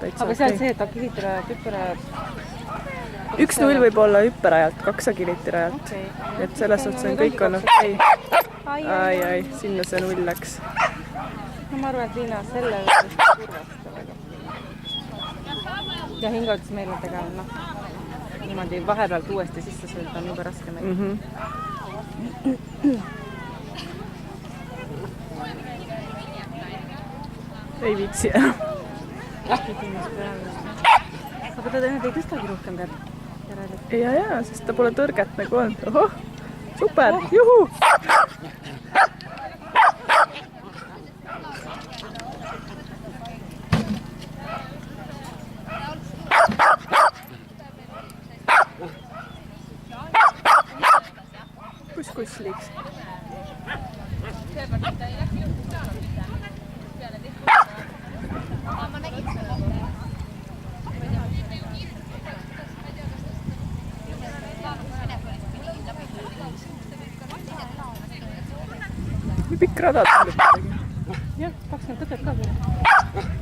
täitsa aga seal see, et Agilitira hüppera... 1-0 võib olla hüpperajalt, 2 Agilitirajalt. Okay. Et selles suhtes on kõik on okei. Ai, sinna see 0 läks. No ma arvan, et Liina selle kurvasta väga. Ja hingautis meelega, noh, niimoodi vahepealt uuesti sisse sööda on juba raske meil. Ei viitsi enam. Aga ta ei tõstagi rohkem peab. Ja, sest ta pole tõrget nagu on. Ohoh, super, juhu! Kus liiks? Pikk rada tuleb. Jah, 20 tõpet ka küll.